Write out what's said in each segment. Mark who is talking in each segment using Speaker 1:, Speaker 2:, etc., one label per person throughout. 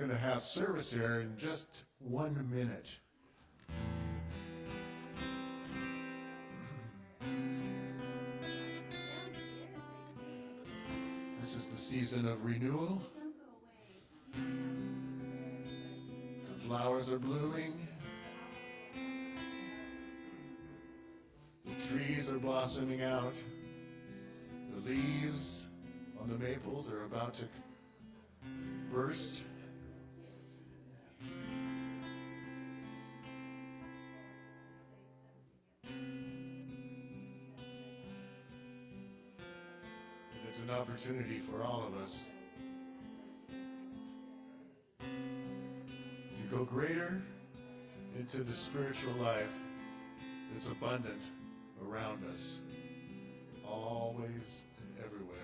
Speaker 1: going to have service here in just 1 minute. This is the season of renewal. The flowers are blooming. The trees are blossoming out. The leaves on the maples are about to burst. It's an opportunity for all of us to go greater into the spiritual life that's abundant around us, always and everywhere.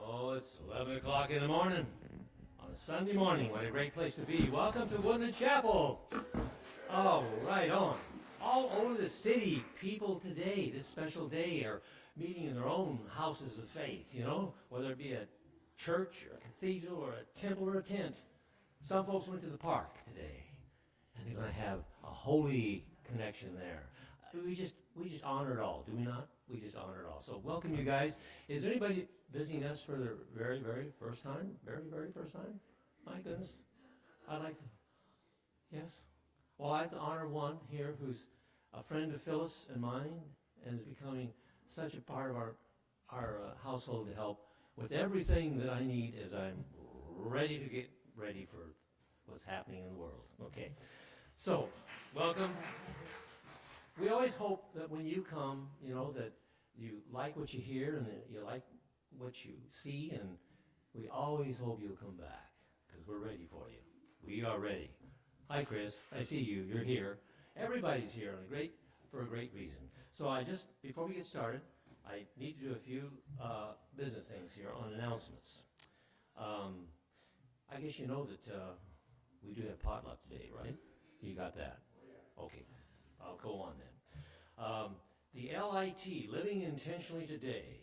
Speaker 2: Oh, it's 11 o'clock in the morning on a Sunday morning. What a great place to be. Welcome to Woodland Chapel. Oh, right on. All over the city, people today, this special day, are meeting in their own houses of faith, you know, whether it be a church or a cathedral or a temple or a tent. Some folks went to the park today, and they're going to have a holy connection there. We just honor it all, do we not? We just honor it all. So welcome, you guys. Is there anybody visiting us for the very, very first time? Very, very first time? My goodness. I'd like to. Yes? Well, I have to honor one here who's a friend of Phyllis and mine and is becoming such a part of our household to help with everything that I need as I'm ready to get ready for what's happening in the world. Okay. So, welcome. We always hope that when you come, you know, that you like what you hear and that you like what you see, and we always hope you'll come back because we're ready for you. We are ready. Hi, Chris. I see you. You're here. Everybody's here for a great reason. So before we get started, I need to do a few business things here on announcements. I guess you know that we do have potluck today, right? You got that? Okay. I'll go on then. The LIT, Living Intentionally Today,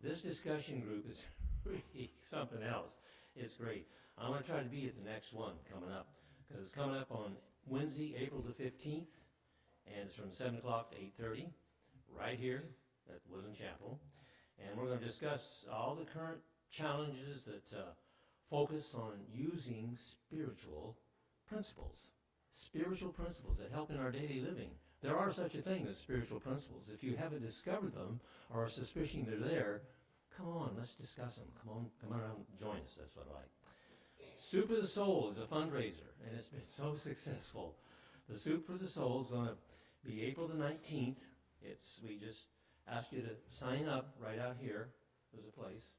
Speaker 2: this discussion group is really something else. It's great. I'm going to try to be at the next one coming up, because it's coming up on Wednesday, April the 15th, and it's from 7 o'clock to 8:30, right here at Woodland Chapel. And we're going to discuss all the current challenges that focus on using spiritual principles that help in our daily living. There are such a thing as spiritual principles. If you haven't discovered them or are suspicion they're there, come on, let's discuss them. Come on around and join us. That's what I like. Soup for the Soul is a fundraiser, and it's been so successful. The Soup for the Soul is going to be April the 19th. We just asked you to sign up right out here. There's a place.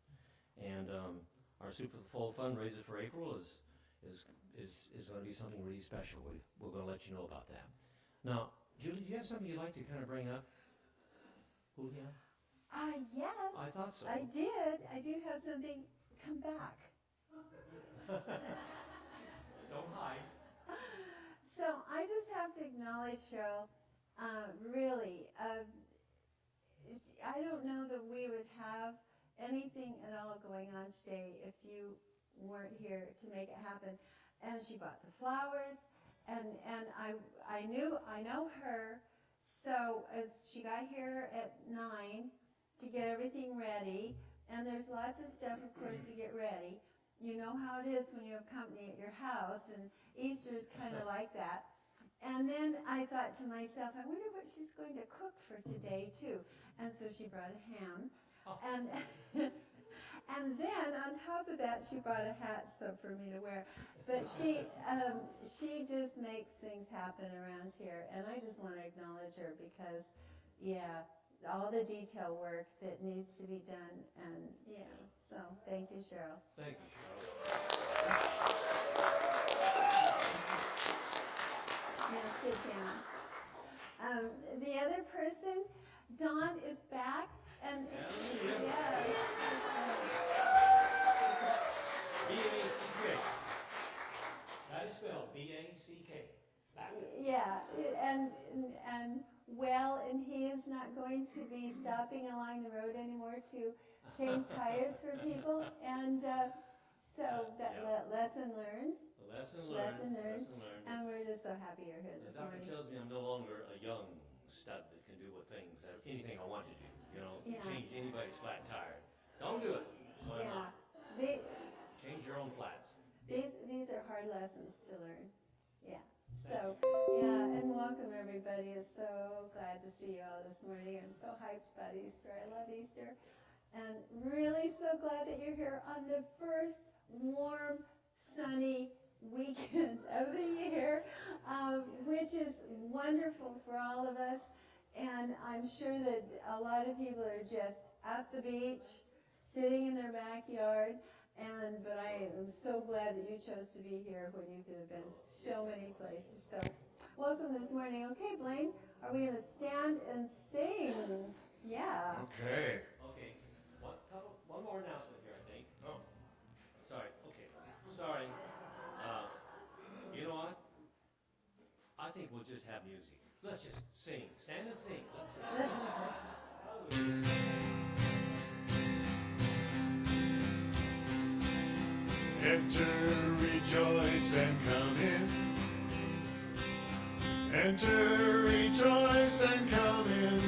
Speaker 2: And our Soup for the Soul fundraiser for April is going to be something really special. We're going to let you know about that. Now, Julie, do you have something you'd like to kind of bring up? Julia?
Speaker 3: Yes.
Speaker 2: I thought so.
Speaker 3: I did. I do have something come back.
Speaker 2: Don't hide.
Speaker 3: So I just have to acknowledge, Cheryl, really, I don't know that we would have anything at all going on today if you weren't here to make it happen. And she bought the flowers, and I know her. So as she got here at 9 to get everything ready, and there's lots of stuff, of course, to get ready. You know how it is when you have company at your house, and Easter's kind of like that. And then I thought to myself, I wonder what she's going to cook for today, too. And so she brought a ham. And and then on top of that, she brought a hat for me to wear. But she just makes things happen around here. And I just want to acknowledge her because, yeah, all the detail work that needs to be done. And, yeah, so thank you, Cheryl.
Speaker 2: Thank you, Cheryl.
Speaker 3: Now sit down. The other person, Dawn, is back. And yes.
Speaker 2: B-A-C-K. That is spelled B-A-C-K.
Speaker 3: Yeah, and well, and he is not not going to be stopping along the road anymore to change tires for people. And so that lesson learned.
Speaker 2: Lesson learned.
Speaker 3: And we're just so happy you're here
Speaker 2: The
Speaker 3: this
Speaker 2: doctor
Speaker 3: morning.
Speaker 2: tells me I'm no longer a young stud that can do with things, anything I want to do. You know,
Speaker 3: Yeah.
Speaker 2: change anybody's flat tire. Don't do it. So I'm
Speaker 3: Yeah.
Speaker 2: not.
Speaker 3: They,
Speaker 2: Change your own flats.
Speaker 3: these are hard lessons to learn. Yeah. So, yeah, and welcome everybody. It's so glad to see you all this morning. I'm so hyped about Easter. I love Easter. And really so glad that you're here on the first warm, sunny weekend of the year, which is wonderful for all of us. And I'm sure that a lot of people are just at the beach, sitting in their backyard. But I am so glad that you chose to be here when you could have been so many places. So welcome this morning. Okay, Blaine, are we going to stand and sing? Yeah.
Speaker 1: Okay.
Speaker 2: Okay. One more announcement here, I think.
Speaker 1: Oh.
Speaker 2: Sorry. Okay. Sorry. You know what? I think we'll just have music. Let's just sing. Stand and sing. Let's sing.
Speaker 1: Enter, rejoice, and come in. Enter, rejoice, and come in.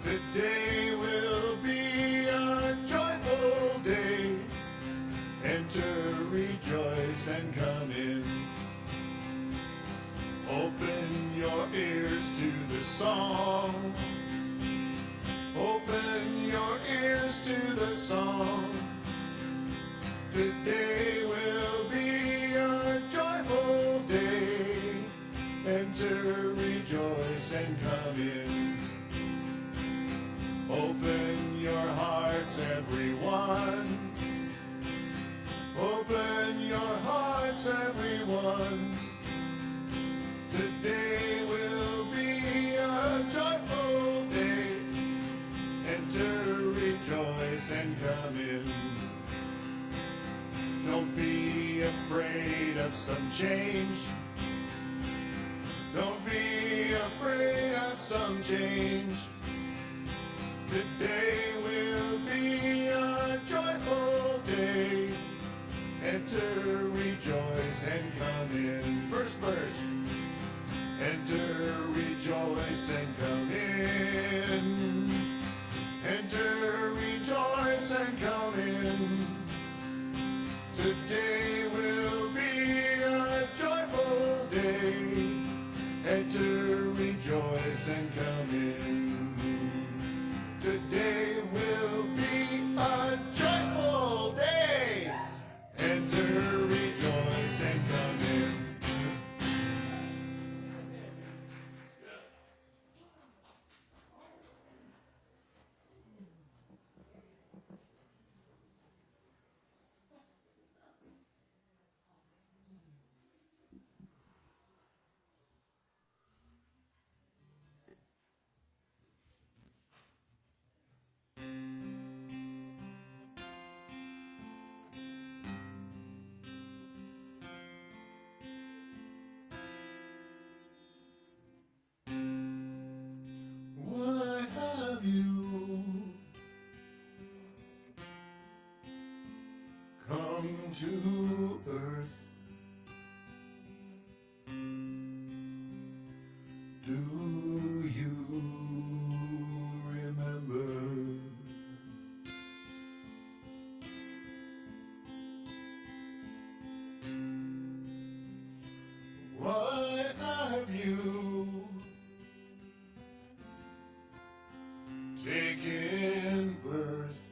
Speaker 1: Today will be a joyful day. Enter, rejoice, and come in. Open your ears to the song. Open your ears to the song. Today will be a joyful day. Enter, rejoice, and come in. Open your hearts, everyone. Open your hearts, everyone. Today will be a joyful day. Enter, rejoice, and come in. Don't be afraid of some change. Don't be afraid of some change. Today will be a joyful day. Enter, rejoice, and come in. First verse. Enter, rejoice, and come in. Enter, rejoice, and come in. Today will be a joyful day. Enter, rejoice, and come in. Today will be a joyful day. Enter, rejoice, and come in. Why have you come to earth? Do you remember? Why have you taken birth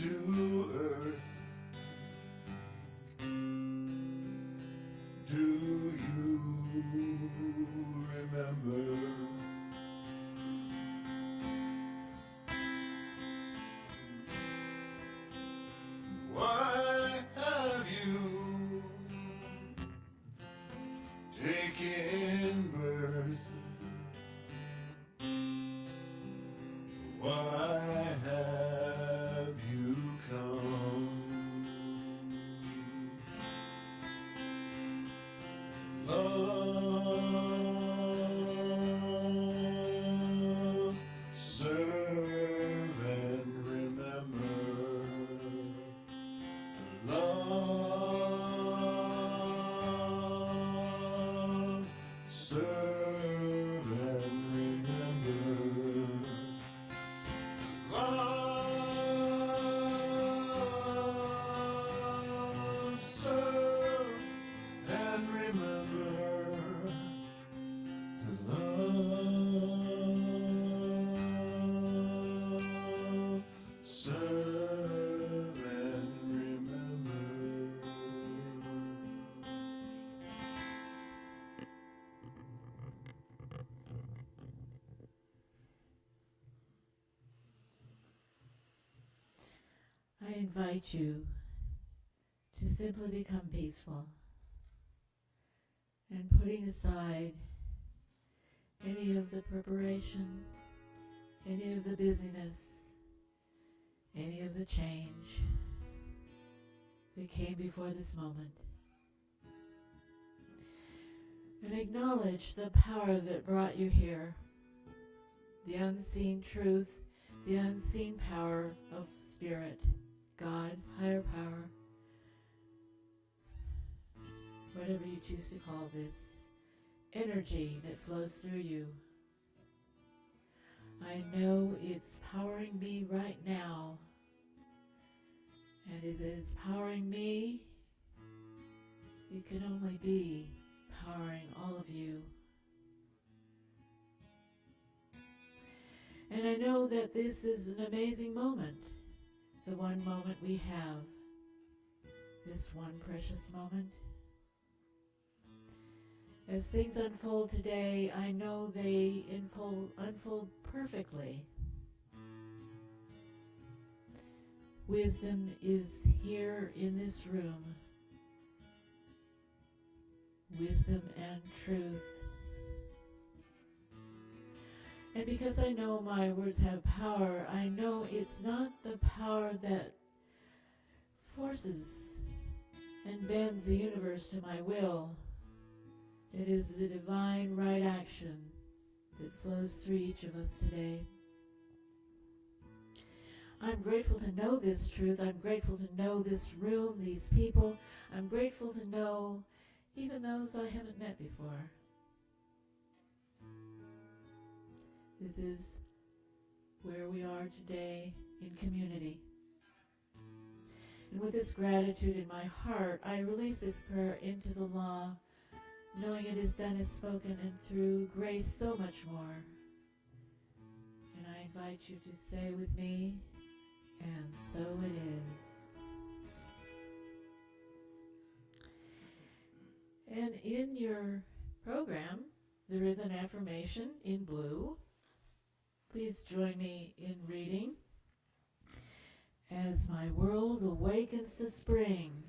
Speaker 1: to earth. Do you remember? Why have you taken birth? Why have you come? Love, serve and remember. Love, serve and remember. Love, serve and remember. To love, serve and remember.
Speaker 4: I invite you to simply become peaceful and putting aside any of the preparation, any of the busyness, any of the change that came before this moment. And acknowledge the power that brought you here, the unseen truth, the unseen power of Spirit, God, higher power, whatever you choose to call this, energy that flows through you. I know it's powering me right now, and it is powering me. It can only be powering all of you. And I know that this is an amazing moment, the one moment we have, this one precious moment. As things unfold today, I know they unfold perfectly. Wisdom is here in this room. Wisdom and truth. And because I know my words have power, I know it's not the power that forces and bends the universe to my will. It is the divine right action that flows through each of us today. I'm grateful to know this truth. I'm grateful to know this room, these people. I'm grateful to know even those I haven't met before. This is where we are today in community. And with this gratitude in my heart, I release this prayer into the law, knowing it is done as spoken and through grace so much more. And I invite you to say with me, and so it is. And in your program, there is an affirmation in blue. Please join me in reading. As my world awakens to spring,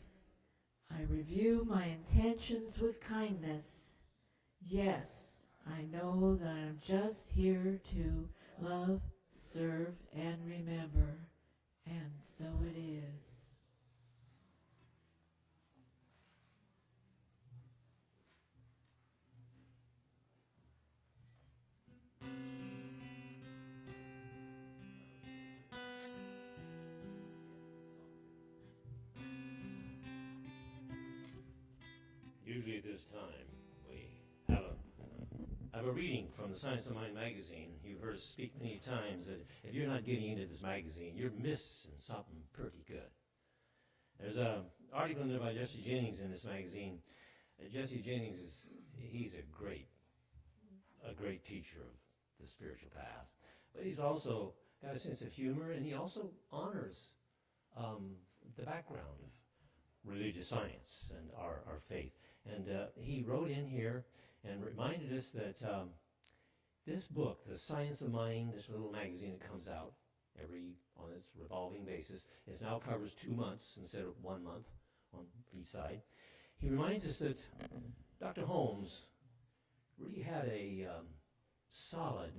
Speaker 4: I review my intentions with kindness. Yes, I know that I'm just here to love, serve, and remember. And so it is.
Speaker 2: Usually at this time, we have a reading from the Science of Mind magazine. You've heard us speak many times that if you're not getting into this magazine, you're missing something pretty good. There's an article in there by Jesse Jennings in this magazine. Jesse Jennings he's a great teacher of the spiritual path. But he's also got a sense of humor, and he also honors the background of religious science and our faith. And he wrote in here and reminded us that this book, The Science of Mind, this little magazine that comes out on its revolving basis, it now covers 2 months instead of 1 month on each side. He reminds us that Dr. Holmes really had a solid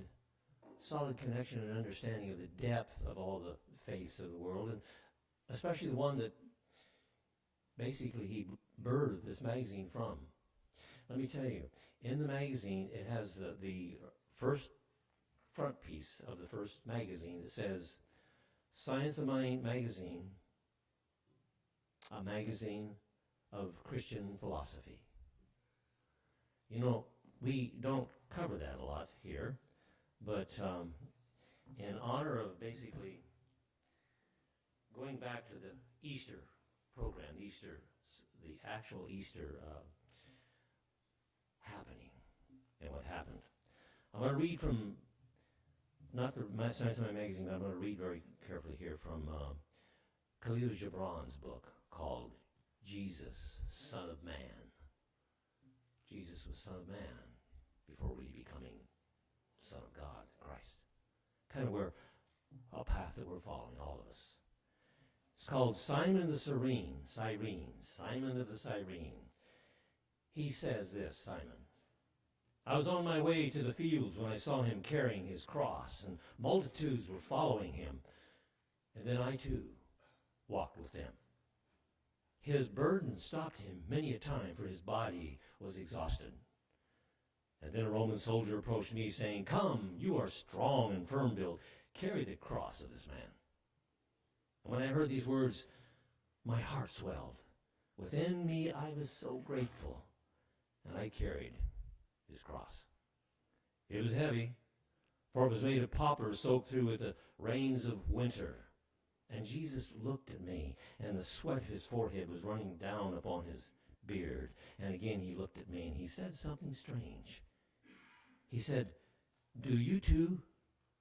Speaker 2: connection and understanding of the depth of all the faiths of the world, and especially the one that basically he birthed this magazine from. Let me tell you, in the magazine, it has the first front piece of the first magazine that says, Science of Mind magazine, a magazine of Christian philosophy. You know, we don't cover that a lot here, but in honor of basically going back to the Easter program, the actual Easter happening and what happened. I'm going to read from, not the Science of Mind magazine, but I'm going to read very carefully here from Khalil Gibran's book called Jesus, Son of Man. Jesus was Son of Man before really becoming Son of God, Christ. Kind of a path that we're following, all of us. It's called Simon the Cyrene, Simon of the Cyrene. He says this, Simon. I was on my way to the fields when I saw him carrying his cross, and multitudes were following him. And then I too walked with them. His burden stopped him many a time, for his body was exhausted. And then a Roman soldier approached me, saying, Come, you are strong and firm-built. Carry the cross of this man. And when I heard these words, my heart swelled. Within me I was so grateful, and I carried his cross. It was heavy, for it was made of poplar soaked through with the rains of winter. And Jesus looked at me, and the sweat of his forehead was running down upon his beard. And again he looked at me, and he said something strange. He said, Do you too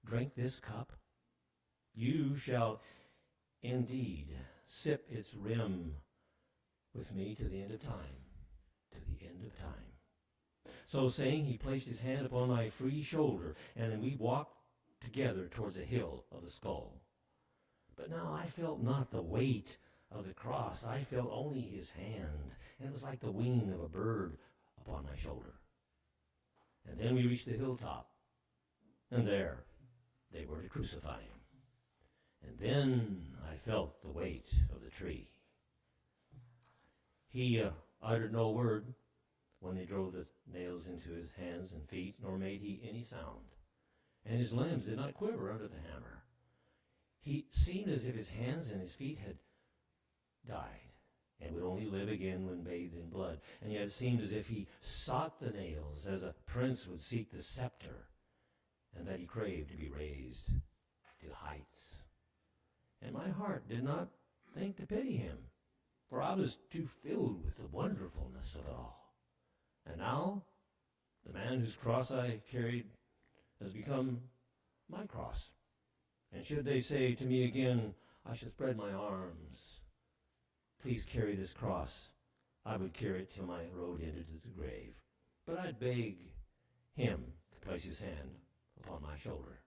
Speaker 2: drink this cup? You shall indeed sip its rim with me to the end of time, to the end of time. So saying, he placed his hand upon my free shoulder, and then we walked together towards the hill of the skull. But now I felt not the weight of the cross. I felt only his hand, and it was like the wing of a bird upon my shoulder. And then we reached the hilltop, and there they were to crucify him. And then I felt the weight of the tree. He uttered no word when they drove the nails into his hands and feet, nor made he any sound. And his limbs did not quiver under the hammer. He seemed as if his hands and his feet had died, and would only live again when bathed in blood. And yet it seemed as if he sought the nails, as a prince would seek the scepter, and that he craved to be raised to heights. And my heart did not think to pity him, for I was too filled with the wonderfulness of it all. And now, the man whose cross I carried has become my cross. And should they say to me again, I should spread my arms, please carry this cross, I would carry it till my road ended at the grave. But I'd beg him to place his hand upon my shoulder.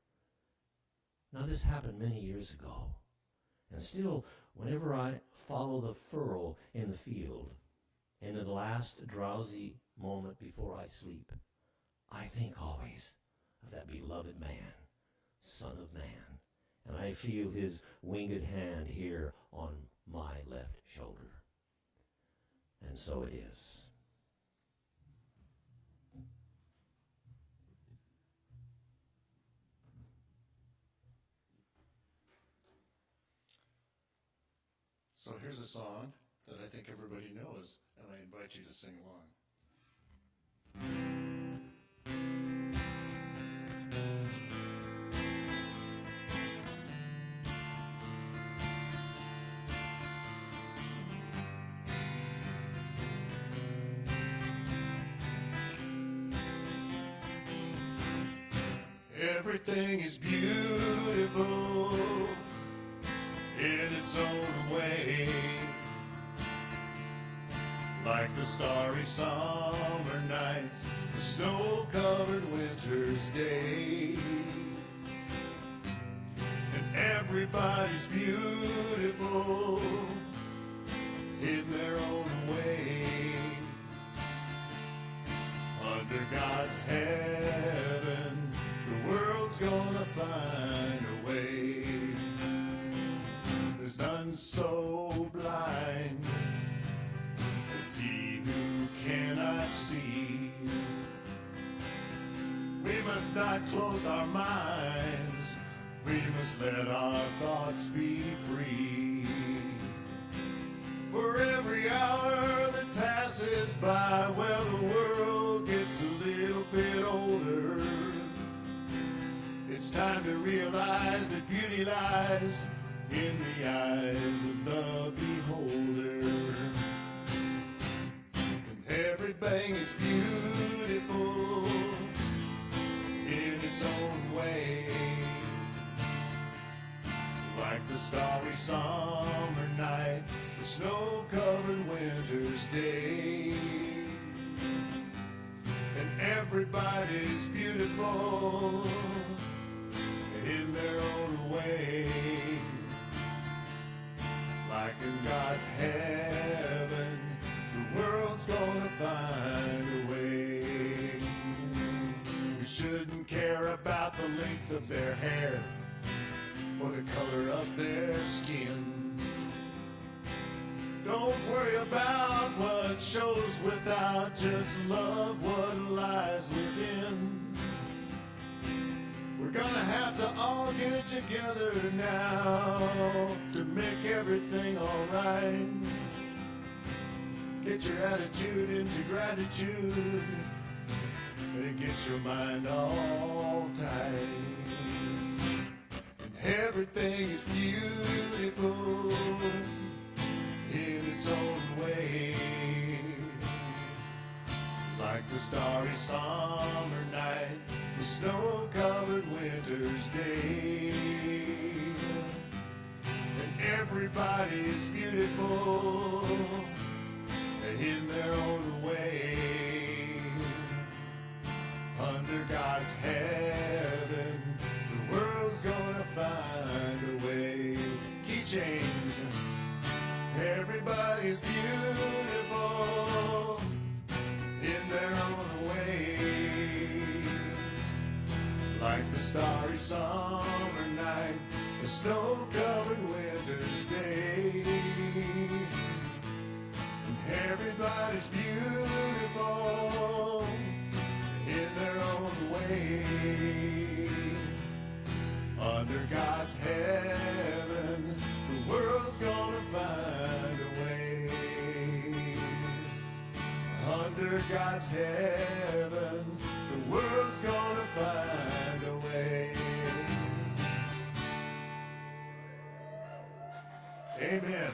Speaker 2: Now this happened many years ago, and still, whenever I follow the furrow in the field, and in the last drowsy moment before I sleep, I think always of that beloved man, Son of Man, and I feel his winged hand here on my left shoulder. And so it is.
Speaker 1: So here's a song that I think everybody knows, and I invite you to sing along. Everything is beautiful in its own way, like the starry summer nights, the snow-covered winter's day. And everybody's beautiful in their own way. Under God's heaven, the world's gonna find a way. There's none so blind as he who cannot see. We must not close our minds, we must let our thoughts be free. For every hour that passes by, well, the world gets a little bit older. It's time to realize that beauty lies in the eyes of the beholder. And everything is beautiful in its own way, like the starry summer night, the snow-covered winter's day. And everybody's beautiful in their own way, like in God's heaven, the world's gonna find a way. We shouldn't care about the length of their hair or the color of their skin. Don't worry about what shows without, just love what lies within. We're gonna have to all get it together now to make everything alright. Get your attitude into gratitude and it gets your mind all tight. And everything is beautiful in its own way, like the starry summer night, the snow-covered winter's day. And everybody's beautiful in their own way, under God's heaven, the world's gonna find a way. Key change. Everybody's beautiful in their own way, like the starry summer night, the snow-covered winter's day. And everybody's beautiful in their own way, under God's heaven, the world's gonna find a way. Under God's heaven, the world's gonna find a way. Amen.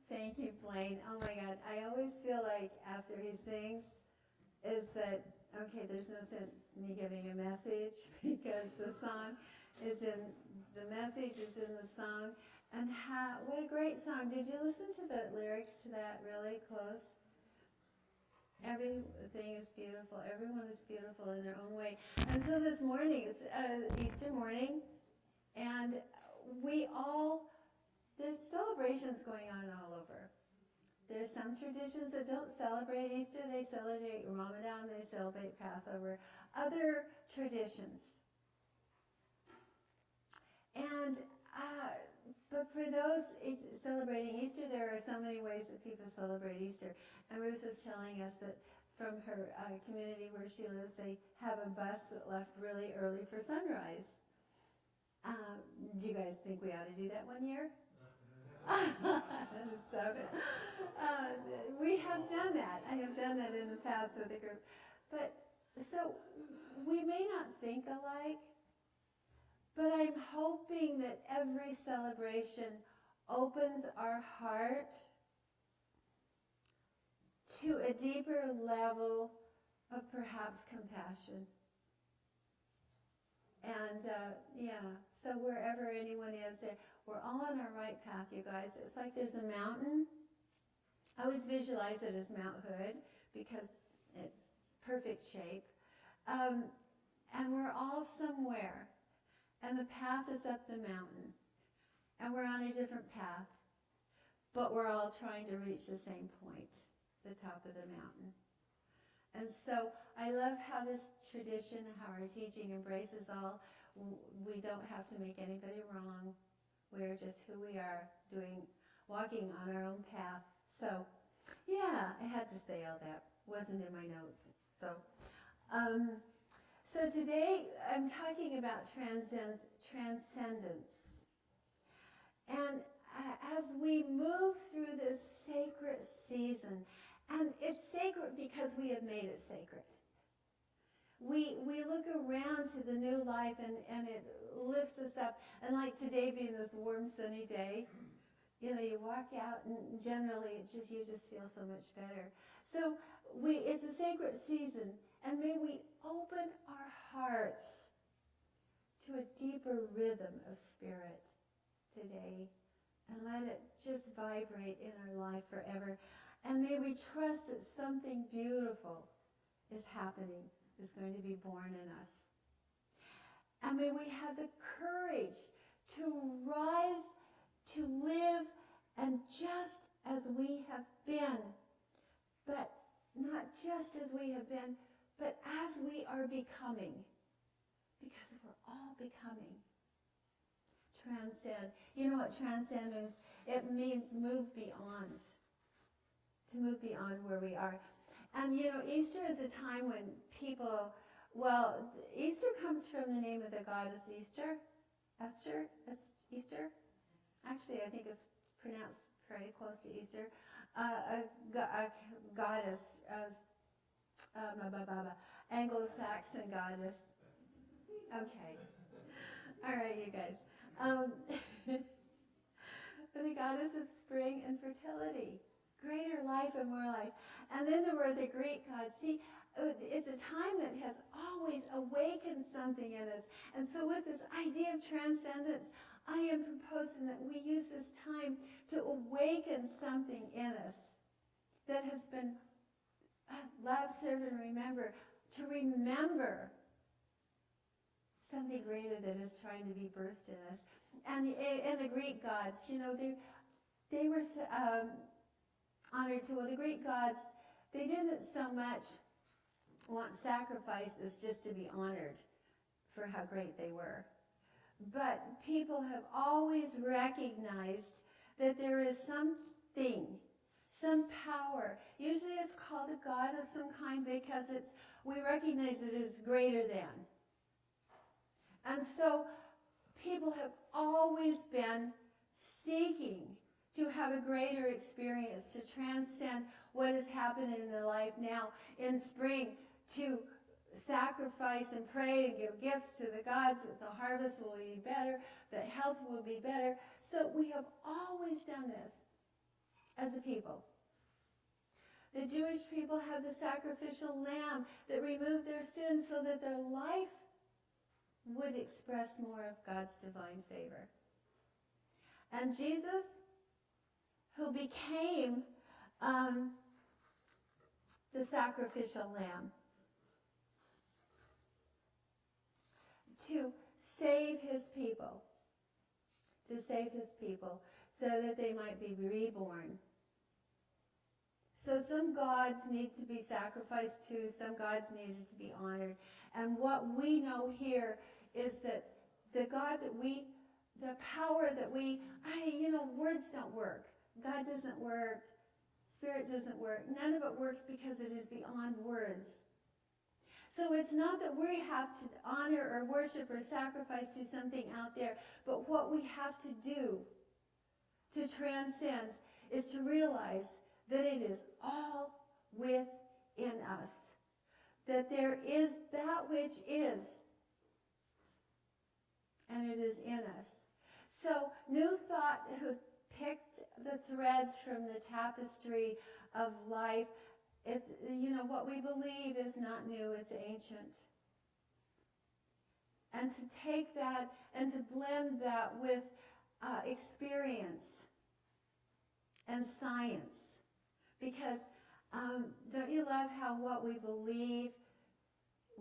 Speaker 3: Thank you, Blaine. Oh my God, I always feel like after he sings, is that, okay, there's no sense me giving a message because the message is in the song. And what a great song. Did you listen to the lyrics to that really close? Everything is beautiful. Everyone is beautiful in their own way. And so this morning, it's Easter morning, and there's celebrations going on all over. There's some traditions that don't celebrate Easter. They celebrate Ramadan. They celebrate Passover. Other traditions. And but for those celebrating Easter, there are so many ways that people celebrate Easter. And Ruth was telling us that from her community where she lives, they have a bus that left really early for sunrise. Do you guys think we ought to do that one year? So, we have done that. I have done that in the past with a group. But so we may not think alike, but I'm hoping that every celebration opens our heart to a deeper level of perhaps compassion. And so wherever anyone is, we're all on our right path, you guys. It's like there's a mountain. I always visualize it as Mount Hood because it's perfect shape. And we're all somewhere. And the path is up the mountain. And we're on a different path. But we're all trying to reach the same point, the top of the mountain. And so I love how this tradition, how our teaching embraces all. We don't have to make anybody wrong. We're just who we are, walking on our own path. So, yeah, I had to say all that. Wasn't in my notes. So today I'm talking about transcendence. And as we move through this sacred season, and it's sacred because we have made it sacred. We look around to the new life and it lifts us up. And like today being this warm, sunny day, you walk out and generally you just feel so much better. So it's a sacred season, and may we open our hearts to a deeper rhythm of spirit today and let it just vibrate in our life forever. And may we trust that something beautiful is happening, is going to be born in us. And may we have the courage to rise, to live, and just as we have been, but not just as we have been, but as we are becoming, because we're all becoming. Transcend. You know what transcend is? It means move beyond. To move beyond where we are. And Easter is a time when people, Easter comes from the name of the goddess Easter. Easter. Actually, I think it's pronounced very close to Easter. A goddess, Anglo-Saxon goddess. Okay. All right, you guys. The goddess of spring and fertility. Greater life and more life. And then there were the Greek gods. See, it's a time that has always awakened something in us. And so with this idea of transcendence, I am proposing that we use this time to awaken something in us that has been, last serve and remember, to remember something greater that is trying to be birthed in us. And the Greek gods, they were honored too. Well, the Greek gods, they didn't so much want sacrifices just to be honored for how great they were. But people have always recognized that there is something, some power. Usually it's called a god of some kind because we recognize it is greater than. And so people have always been seeking to have a greater experience, to transcend what is happening in their life now in spring, to sacrifice and pray and give gifts to the gods that the harvest will be better, that health will be better. So we have always done this as a people. The Jewish people have the sacrificial lamb that removed their sins so that their life would express more of God's divine favor. And Jesus, who became the sacrificial lamb to save his people, so that they might be reborn. So some gods need to be sacrificed to, some gods needed to be honored. And what we know here is that the God that the power that words don't work. God doesn't work. Spirit doesn't work. None of it works because it is beyond words. So it's not that we have to honor or worship or sacrifice to something out there, but what we have to do to transcend is to realize that it is all within us. That there is that which is, and it is in us. So New Thought, who picked the threads from the tapestry of life, what we believe is not new, it's ancient. And to take that and to blend that with experience and science. Because don't you love how what we believe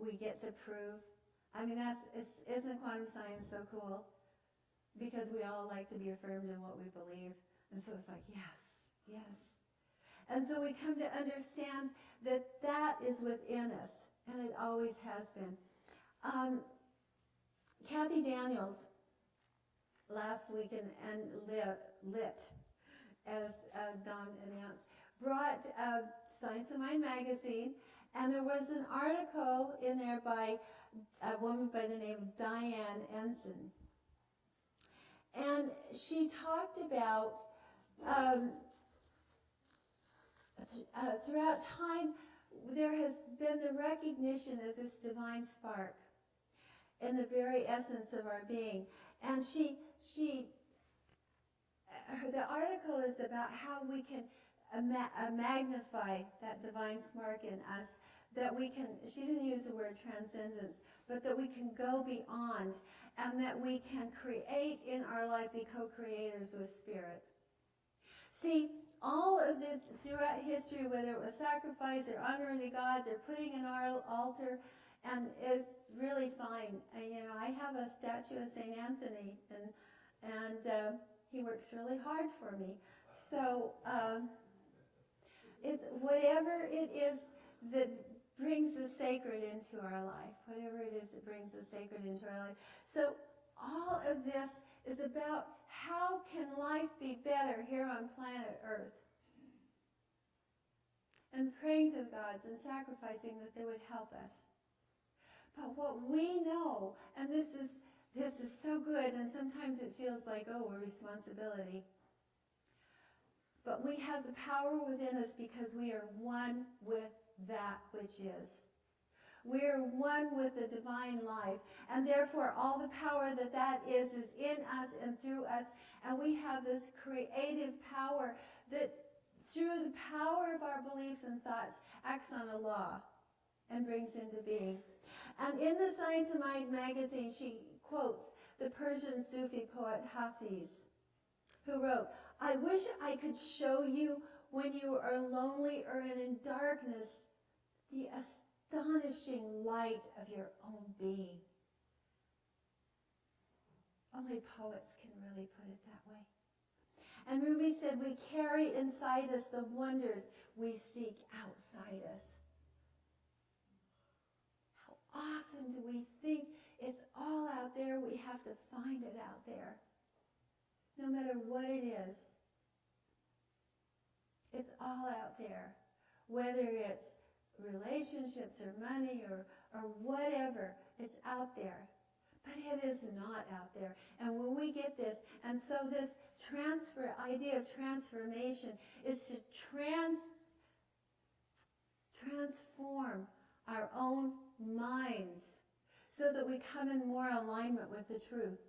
Speaker 3: we get to prove? I mean, isn't quantum science so cool? Because we all like to be affirmed in what we believe. And so it's like, yes, yes. And so we come to understand that that is within us, and it always has been. Kathy Daniels, last week, and Lit, as Don announced, brought Science of Mind magazine, and there was an article in there by a woman by the name of Diane Ensign. And she talked about throughout time, there has been the recognition of this divine spark in the very essence of our being. And the article is about how we can magnify that divine spark in us, that we can, she didn't use the word transcendence, but that we can go beyond, and that we can create in our life, be co-creators with Spirit. See, all of this throughout history, whether it was sacrifice or honoring the gods or putting an altar, and it's really fine. I have a statue of St. Anthony, and he works really hard for me. So it's whatever it is that brings the sacred into our life, whatever it is that brings the sacred into our life. So all of this is about how can life be better here on planet Earth. And praying to the gods and sacrificing that they would help us. But what we know, and this is so good, and sometimes it feels like, oh, a responsibility. But we have the power within us because we are one with that which is. We are one with the divine life, and therefore all the power that is in us and through us, and we have this creative power that through the power of our beliefs and thoughts acts on a law and brings into being. And in the Science of Mind magazine, she quotes the Persian Sufi poet Hafiz, who wrote, "I wish I could show you when you are lonely or in darkness the astonishing light of your own being." Only poets can really put it that way. And Rumi said, we carry inside us the wonders we seek outside us. How often do we think it's all out there? We have to find it out there. No matter what it is. It's all out there. Whether it's relationships or money or whatever, it's out there. But it is not out there. And when we get this, and so this idea of transformation is to transform our own minds so that we come in more alignment with the truth.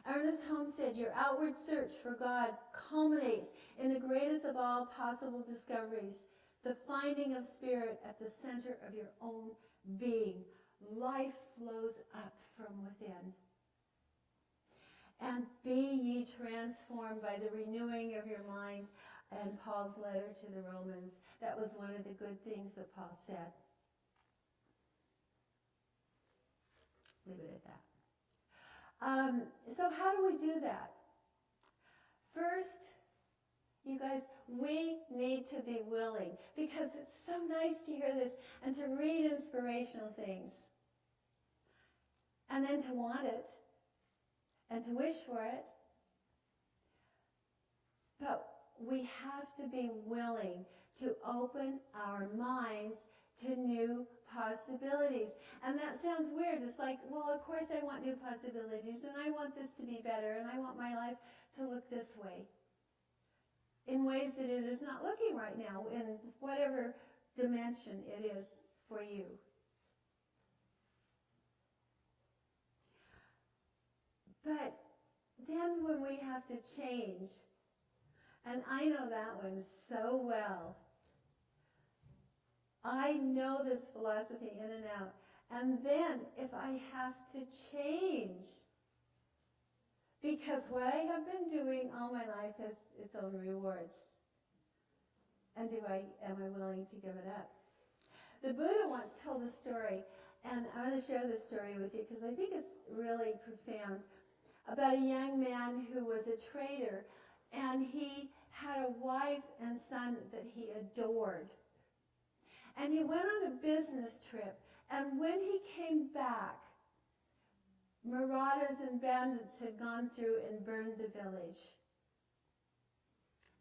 Speaker 3: Ernest Holmes said, your outward search for God culminates in the greatest of all possible discoveries, the finding of Spirit at the center of your own being. Life flows up from within. And be ye transformed by the renewing of your minds. And Paul's letter to the Romans, that was one of the good things that Paul said. Leave it at that. So how do we do that? First, you guys, we need to be willing, because it's so nice to hear this and to read inspirational things. And then to want it and to wish for it. But we have to be willing to open our minds to new possibilities. And that sounds weird. It's like, well, of course I want new possibilities, and I want this to be better, and I want my life to look this way. In ways that it is not looking right now, in whatever dimension it is for you. But then when we have to change, and I know that one so well, I know this philosophy in and out. And then if I have to change, because what I have been doing all my life has its own rewards. And am I willing to give it up? The Buddha once told a story, and I want to share this story with you because I think it's really profound, about a young man who was a trader, and he had a wife and son that he adored. And he went on a business trip, and when he came back, marauders and bandits had gone through and burned the village.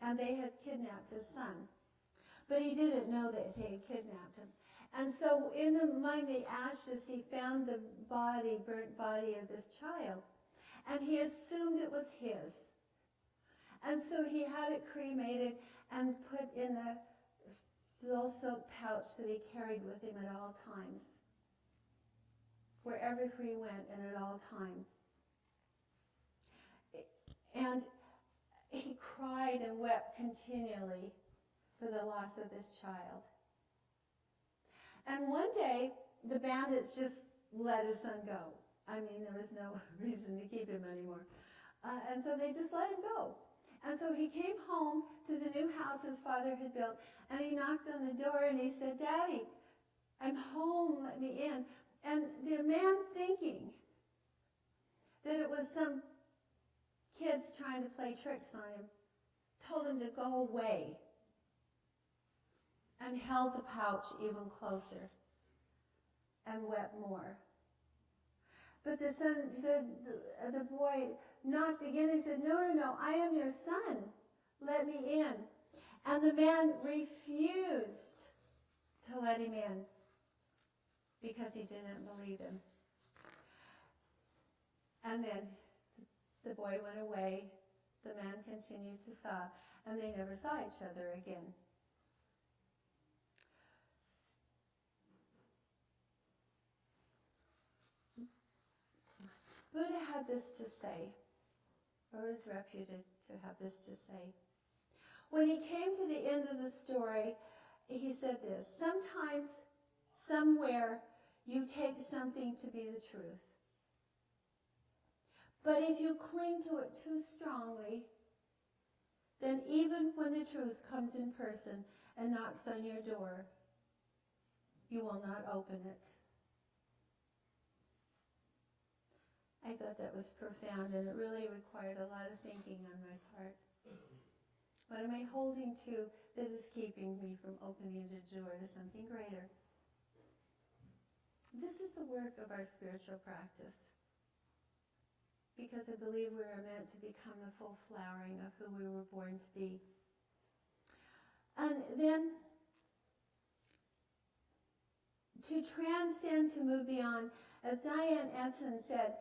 Speaker 3: And they had kidnapped his son. But he didn't know that they had kidnapped him. And so among the ashes, he found the burnt body of this child. And he assumed it was his. And so he had it cremated and put in a little silk pouch that he carried with him at all times, wherever he went and at all time. And he cried and wept continually for the loss of this child. And one day, the bandits just let his son go. I mean, there was no reason to keep him anymore. And so they just let him go. And so he came home to the new house his father had built, and he knocked on the door and he said, "Daddy, I'm home, let me in." And the man, thinking that it was some kids trying to play tricks on him, told him to go away and held the pouch even closer and wept more. But the boy knocked again. He said, No, I am your son. Let me in. And the man refused to let him in because he didn't believe him. And then the boy went away. The man continued to sob, and they never saw each other again. Buddha had this to say, or is reputed to have this to say. When he came to the end of the story, he said this: sometimes, somewhere, you take something to be the truth. But if you cling to it too strongly, then even when the truth comes in person and knocks on your door, you will not open it. I thought that was profound, and it really required a lot of thinking on my part. What am I holding to that is keeping me from opening the door to something greater? This is the work of our spiritual practice, because I believe we are meant to become the full flowering of who we were born to be. And then, to transcend, to move beyond, as Diane Edson said,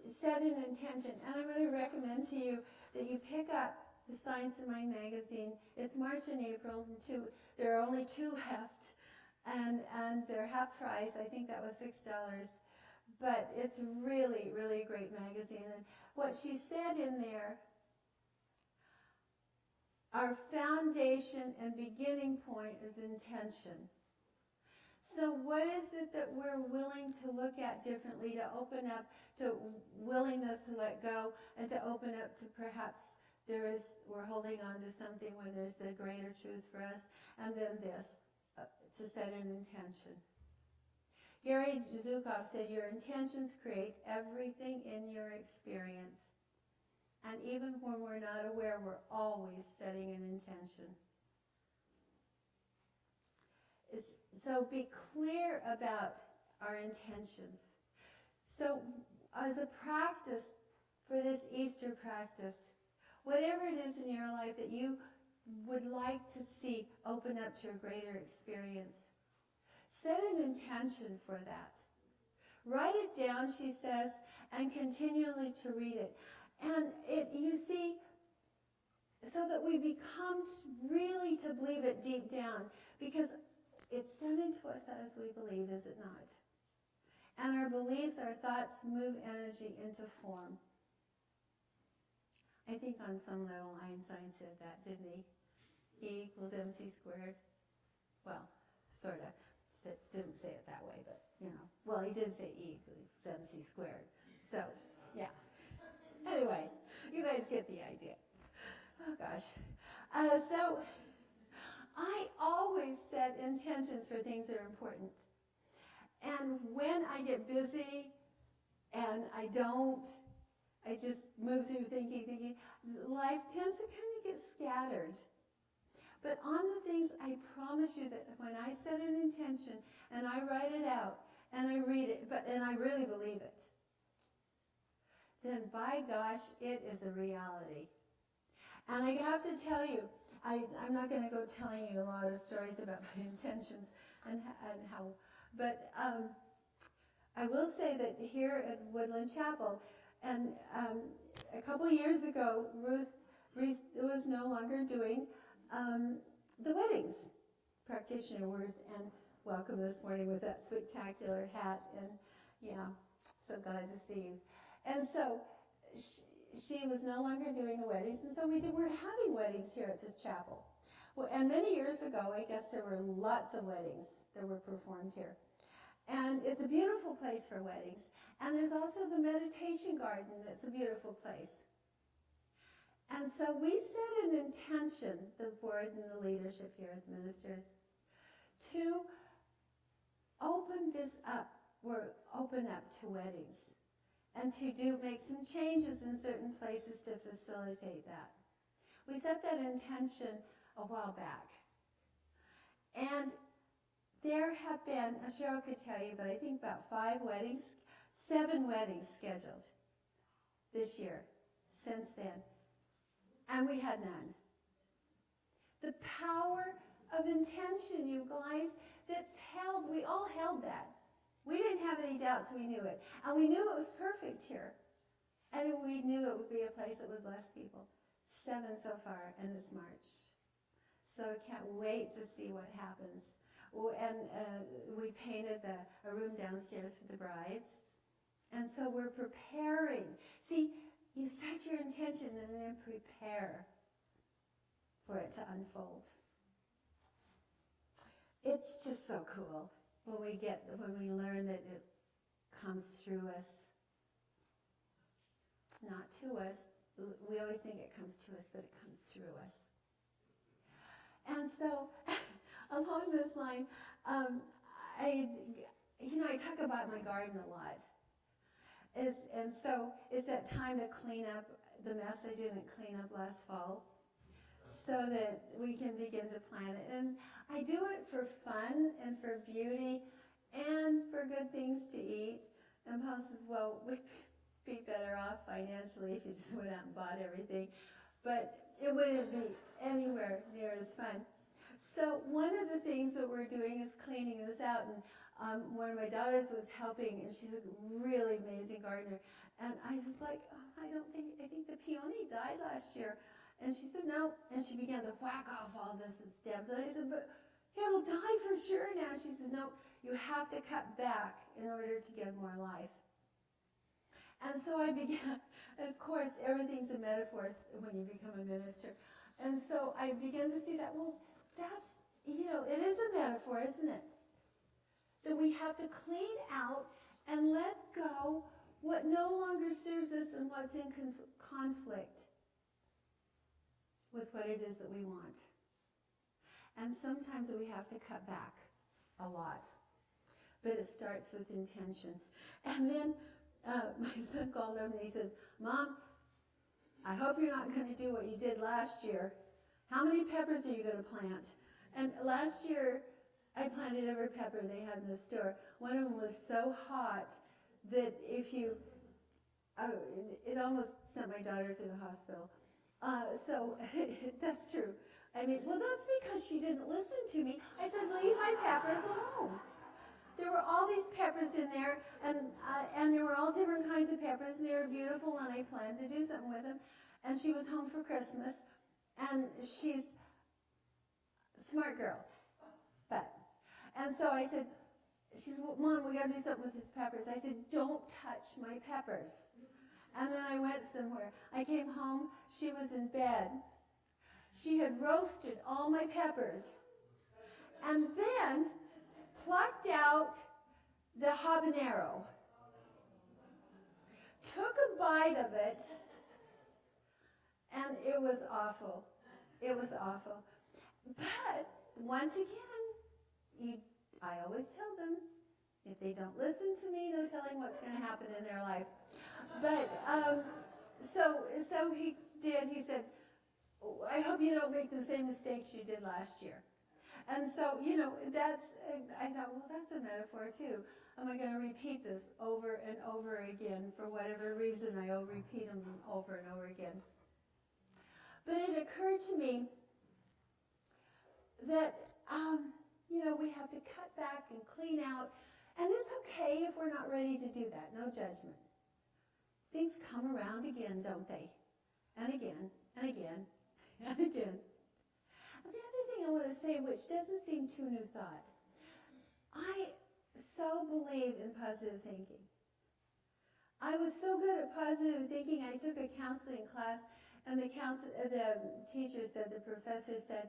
Speaker 3: set an intention. And I'm going to recommend to you that you pick up the Science of Mind magazine. It's March and April. There are only 2 left, and they're half price. I think that was $6. But it's really, really a great magazine. And what she said in there, our foundation and beginning point is intention. So what is it that we're willing to look at differently, to open up to willingness to let go, and to open up to perhaps we're holding on to something when there's the greater truth for us, and then this, to set an intention. Gary Zukov said, your intentions create everything in your experience. And even when we're not aware, we're always setting an intention. So be clear about our intentions. So as a practice for this Easter practice, whatever it is in your life that you would like to see open up to a greater experience, set an intention for that. Write it down, she says, and continually to read it. And you see, so that we become really to believe it deep down, because it's done into us as we believe, is it not? And our beliefs, our thoughts move energy into form. I think on some level Einstein said that, didn't he? E equals mc squared. Well, sort of. Didn't say it that way, but, you know. Well, he did say E, it's MC squared. So, yeah. Anyway, you guys get the idea. Oh, gosh. So, I always set intentions for things that are important. And when I get busy and I just move through thinking, life tends to kind of get scattered. But on the things, I promise you that when I set an intention and I write it out and I read it, and I really believe it, then by gosh, it is a reality. And I have to tell you, I'm not going to go telling you a lot of stories about my intentions and how, but I will say that here at Woodland Chapel, and a couple of years ago, Ruth was no longer doing the weddings. Practitioner Ruth, and welcome this morning with that spectacular hat, and yeah, so glad to see you. And so she was no longer doing the weddings, and so we're having weddings here at this chapel. Well, and many years ago, I guess there were lots of weddings that were performed here. And it's a beautiful place for weddings. And there's also the meditation garden that's a beautiful place. And so we set an intention, the board and the leadership here, the ministers, to open this up, or open up to weddings, and to make some changes in certain places to facilitate that. We set that intention a while back. And there have been, Cheryl could tell you, but I think about 7 weddings scheduled this year, since then. And we had none. The power of intention, you guys, that's held, we all held that. We didn't have any doubts, we knew it. And we knew it was perfect here. And we knew it would be a place that would bless people. 7 so far in this March. So I can't wait to see what happens. And we painted a room downstairs for the brides. And so we're preparing. See, you set your intention and then prepare for it to unfold. It's just so cool when we learn that it comes through us, not to us. We always think it comes to us, but it comes through us. And so, along this line, I talk about my garden a lot. And so it's that time to clean up the mess I didn't clean up last fall, so that we can begin to plant it. And I do it for fun and for beauty and for good things to eat. And Paul says, well, we'd be better off financially if you just went out and bought everything. But it wouldn't be anywhere near as fun. So one of the things that we're doing is cleaning this out. And one of my daughters was helping, and she's a really amazing gardener. And I was like, I think the peony died last year. And she said, no. And she began to whack off all this stems. And I said, but it'll die for sure now. She says, no, you have to cut back in order to give more life. And so I began, of course, everything's a metaphor when you become a minister. And so I began to see that, well, that's, it is a metaphor, isn't it? That we have to clean out and let go what no longer serves us and what's in conflict with what it is that we want. And sometimes we have to cut back a lot. But it starts with intention. And then my son called up and he said, Mom, I hope you're not going to do what you did last year. How many peppers are you going to plant? And last year, I planted every pepper they had in the store. One of them was so hot that it almost sent my daughter to the hospital. So that's true. I mean, well, that's because she didn't listen to me. I said, leave my peppers alone. There were all these peppers in there, and there were all different kinds of peppers, and they were beautiful, and I planned to do something with them. And she was home for Christmas, and she's a smart girl. And so I said, she said, well, Mom, we got to do something with these peppers. I said, don't touch my peppers. And then I went somewhere. I came home. She was in bed. She had roasted all my peppers. And then out the habanero, took a bite of it, and it was awful. It was awful. But once again, I always tell them, if they don't listen to me, no telling what's going to happen in their life. But so he did. He said, I hope you don't make the same mistakes you did last year. And so, I thought, well, that's a metaphor too. Am I going to repeat this over and over again for whatever reason I'll repeat them over and over again? But it occurred to me that, we have to cut back and clean out. And it's okay if we're not ready to do that. No judgment. Things come around again, don't they? And again, and again, and again. And the other thing I want to say, which doesn't seem too new thought, I so believe in positive thinking. I was so good at positive thinking, I took a counseling class, and the teacher said, the professor said,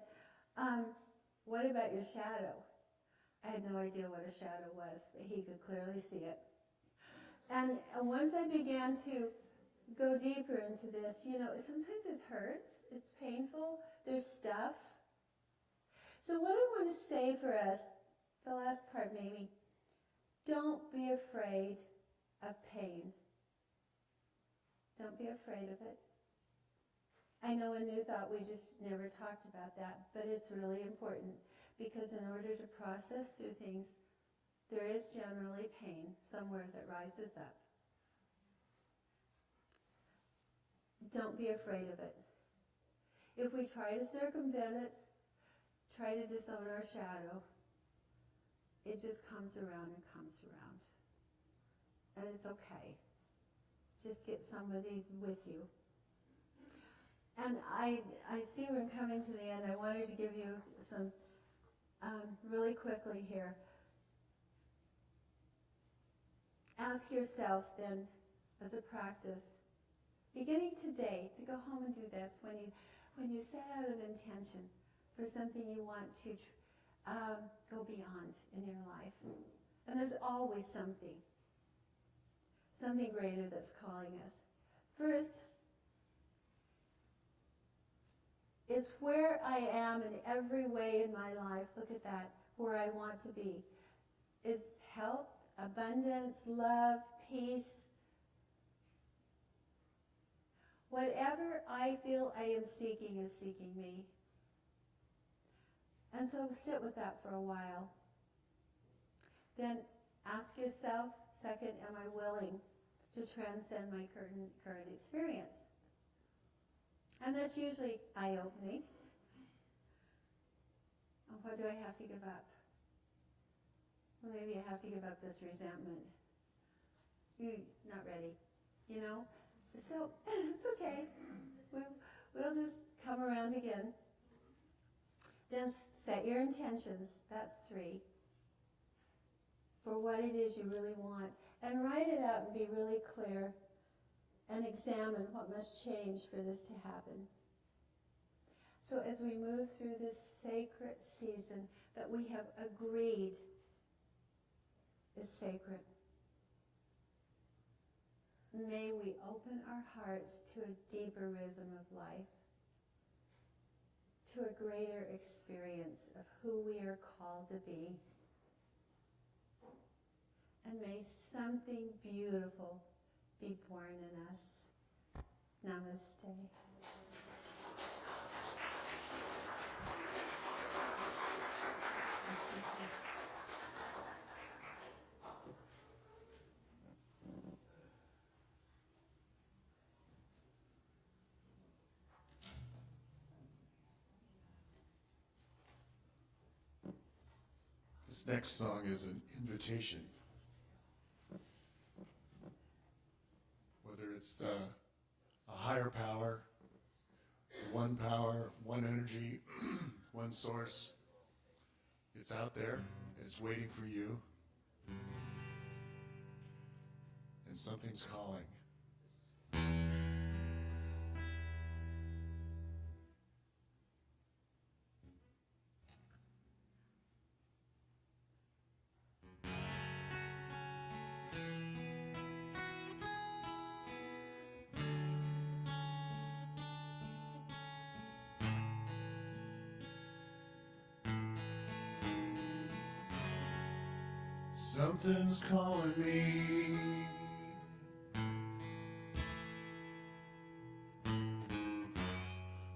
Speaker 3: what about your shadow? I had no idea what a shadow was, but he could clearly see it. And once I began to go deeper into this, sometimes it hurts, it's painful, there's stuff. So what I want to say for us, the last part maybe, don't be afraid of pain. Don't be afraid of it. I know in New Thought we just never talked about that, but it's really important because in order to process through things, there is generally pain somewhere that rises up. Don't be afraid of it. If we try to circumvent it, try to disown our shadow, it just comes around and comes around. And it's okay. Just get somebody with you. And I see we're coming to the end. I wanted to give you some really quickly here. Ask yourself then, as a practice, beginning today, to go home and do this when you set out an intention for something you want to go beyond in your life. And there's always something greater that's calling us. First, is where I am in every way in my life, look at that, where I want to be, is health, abundance, love, peace. Whatever I feel I am seeking is seeking me. And so sit with that for a while. Then ask yourself, second, am I willing to transcend my current experience? And that's usually eye-opening. What do I have to give up? Well, maybe I have to give up this resentment. Not ready, So it's okay. We'll just come around again. Then set your intentions. That's 3. For what it is you really want. And write it out and be really clear. And examine what must change for this to happen. So as we move through this sacred season that we have agreed is sacred, may we open our hearts to a deeper rhythm of life, to a greater experience of who we are called to be. And may something beautiful be born in us. Namaste.
Speaker 1: This next song is an invitation. Whether it's a higher power, one energy, one source, it's out there, and it's waiting for you, and something's calling. Something's calling me.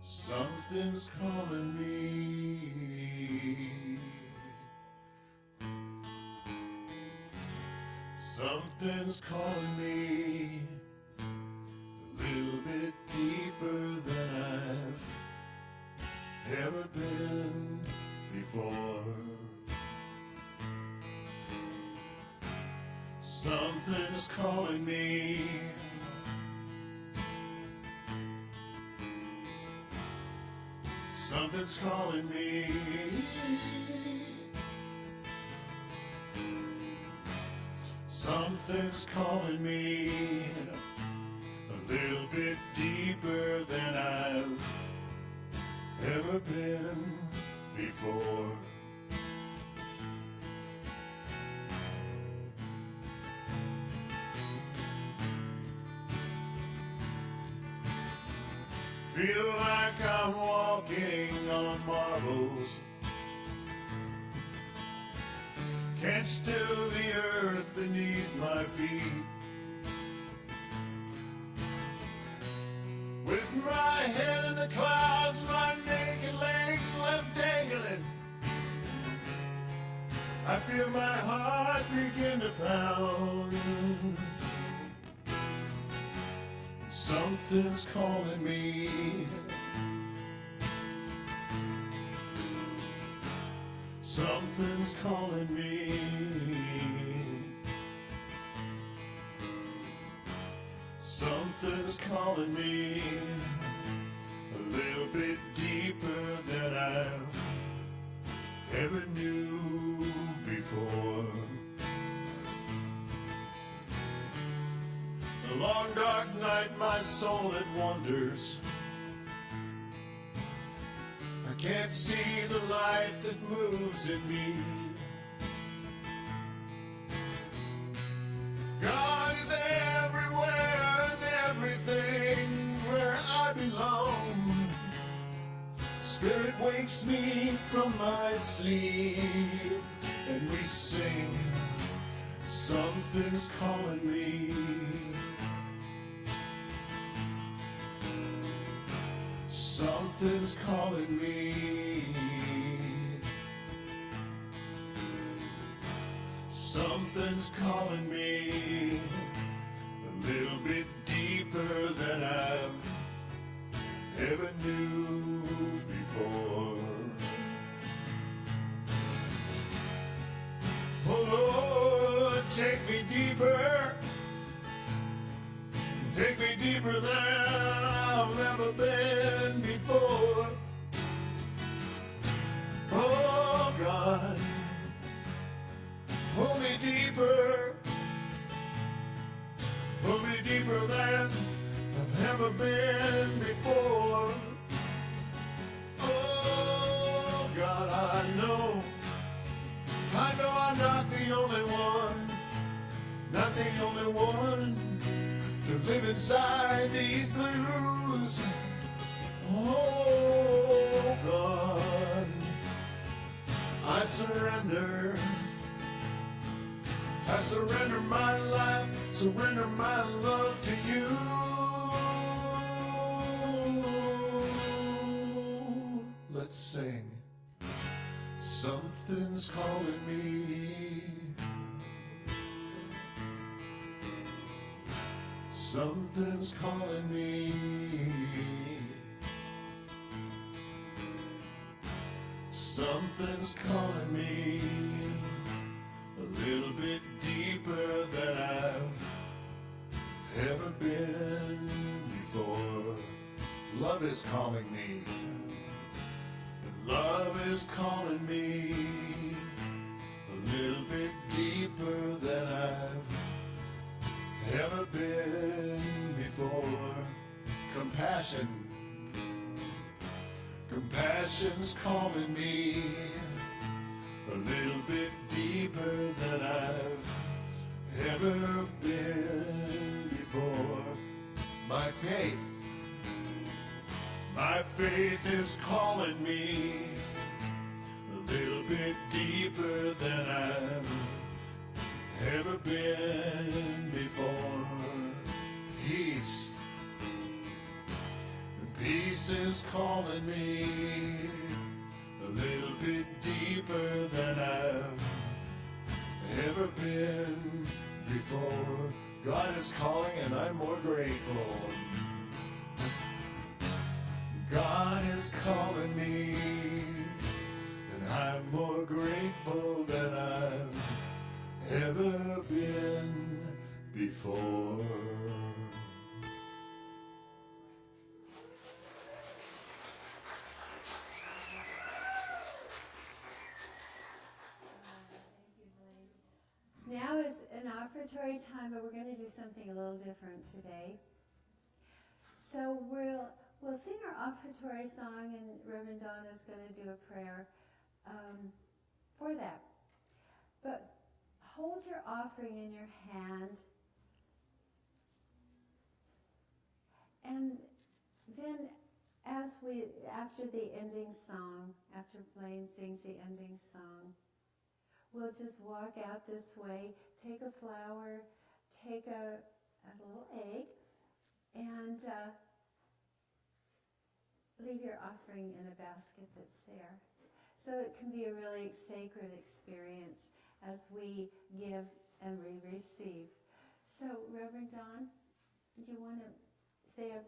Speaker 1: Something's calling me. Something's calling me a little bit deeper than I've ever been before. Something's calling me. Something's calling me. Something's calling me a little bit deeper than I've ever been before. Feel like I'm walking on marbles. Can't still the earth beneath my feet. With my head in the clouds, my naked legs left dangling, I feel my heart begin to pound. Something's calling me. Something's calling me. Something's calling me a little bit deeper than I've ever knew before. A long dark night, my soul it wanders. I can't see the light that moves in me. If God is everywhere and everything where I belong, Spirit wakes me from my sleep and we sing. Something's calling me. Something's calling me. Something's calling me a little bit deeper than I've ever knew before. Oh Lord, take me deeper. Take me deeper than I've ever been before. Oh God, pull me deeper. Pull me deeper than I've ever been before. Oh God, I know I'm not the only one. Not the only one to live inside these blues. Oh God, I surrender. I surrender my life, surrender my love to you. Let's sing. Something's calling me. Something's calling me. Something's calling me a little bit deeper than I've ever been before. Love is calling me. Love is calling me a little bit deeper than I've ever been before. Compassion, compassion's calling me a little bit deeper than I've ever been before. My faith is calling me a little bit deeper than I've been before. Peace, and peace is calling me a little bit deeper than I've ever been before. God is calling and I'm more grateful. God is calling me and I'm more grateful than I've ever been before.
Speaker 3: Now is an offertory time, but we're going to do something a little different today. So we'll sing our offertory song, and Reverend Dawn is going to do a prayer for that. But hold your offering in your hand, and then after the ending song, after Blaine sings the ending song, we'll just walk out this way, take a flower, take a little egg, and leave your offering in a basket that's there. So it can be a really sacred experience as we give and we receive. So, Reverend Dawn, do you want to say a...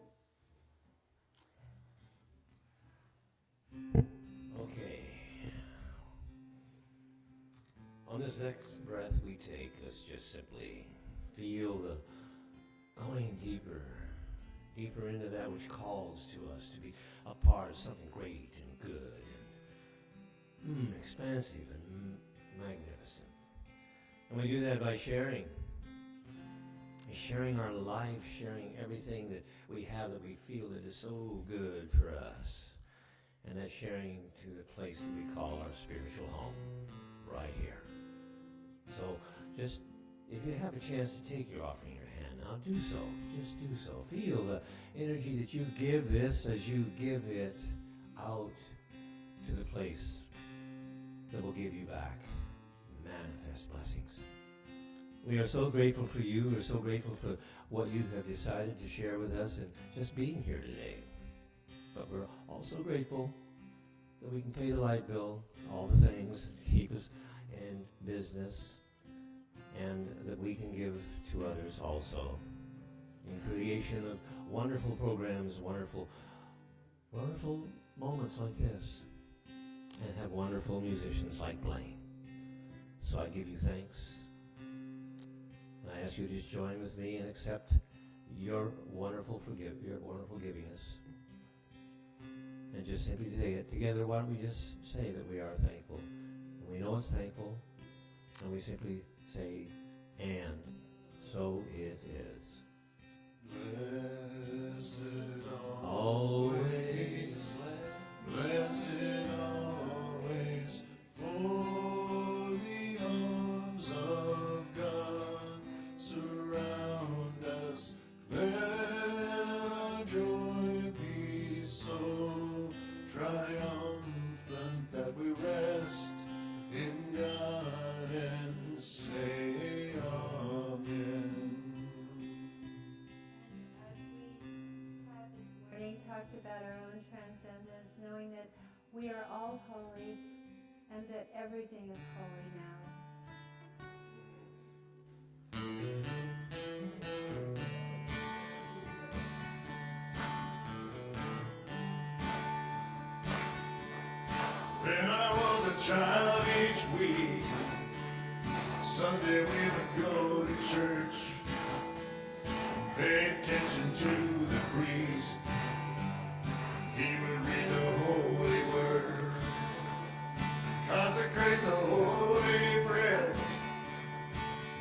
Speaker 2: Okay. On this next breath we take, let's just simply feel the going deeper into that which calls to us to be a part of something great and good and expansive and magnificent. And we do that by sharing our life, sharing everything that we have that we feel that is so good for us. And that's sharing to the place that we call our spiritual home, right here. So just, if you have a chance to take your offering in your hand, now do so. Just do so. Feel the energy that you give this as you give it out to the place that will give you back manifest blessings. We are so grateful for you. We're so grateful for what you have decided to share with us and just being here today. But we're also grateful that we can pay the light bill, all the things that keep us in business, and that we can give to others also in creation of wonderful programs, wonderful moments like this, and have wonderful musicians like Blaine. So I give you thanks, and I ask you to just join with me and accept your wonderful givingness. And just simply together, why don't we just say that we are thankful, and we know it's thankful, and we simply say, and so it is.
Speaker 1: Blessed always, blessed always, for the arms of God surround us. Let our joy be so triumphant that we rest in God and say amen.
Speaker 3: As we have this morning talked about our own transcendence, knowing that we are all holy and that everything is holy now.
Speaker 1: When I was a child each week, Sunday we would go to church, pay attention to the priest. He would read the holy word, consecrate the holy bread.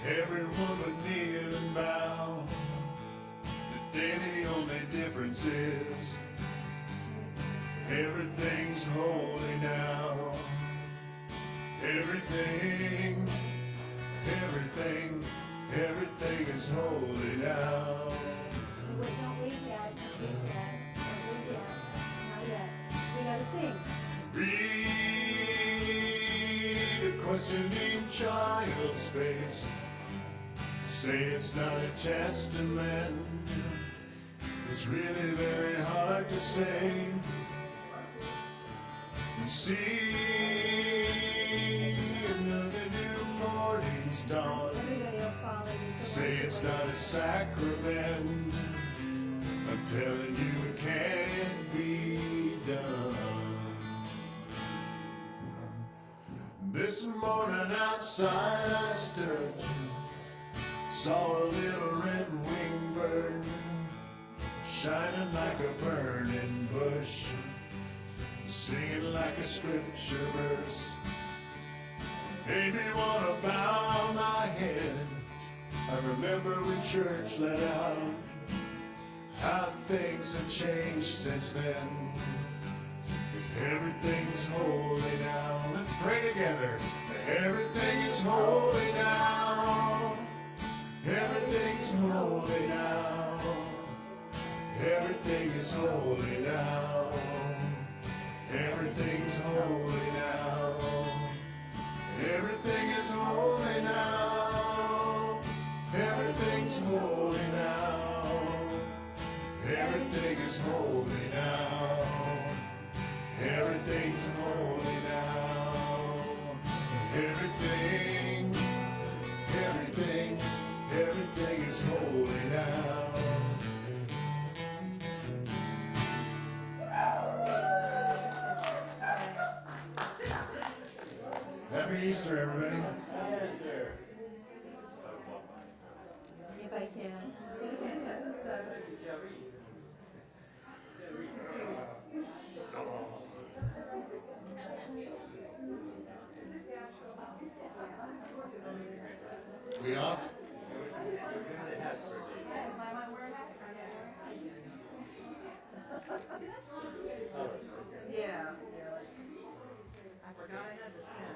Speaker 1: Everyone would kneel and bow. Today the only difference is everything's holy now. Everything is holy now.
Speaker 3: Wait, don't leave yet. Don't leave yet. Don't leave yet. Not yet. We gotta sing.
Speaker 1: Read a questioning child's face. Say it's not a testament. It's really very hard to say. And see another new morning's dawn.
Speaker 3: Everybody will follow you.
Speaker 1: Say it's not a sacrament. I'm telling you it can't be done. This morning outside I stood, saw a little red wing bird shining like a burning bush, singing like a scripture verse. Made me want to bow my head. I remember when church let out, how things have changed since then. Everything's holy now. Let's pray together. Everything is holy now. Everything's holy now. Everything is holy now. Everything's holy now. Everything is holy now. Everything's holy now. Everything is holy now. Everything's holy now. Everything is holy now. Happy Easter, everybody.
Speaker 3: If I can.
Speaker 1: We off?
Speaker 5: Yeah. I forgot I had this pen.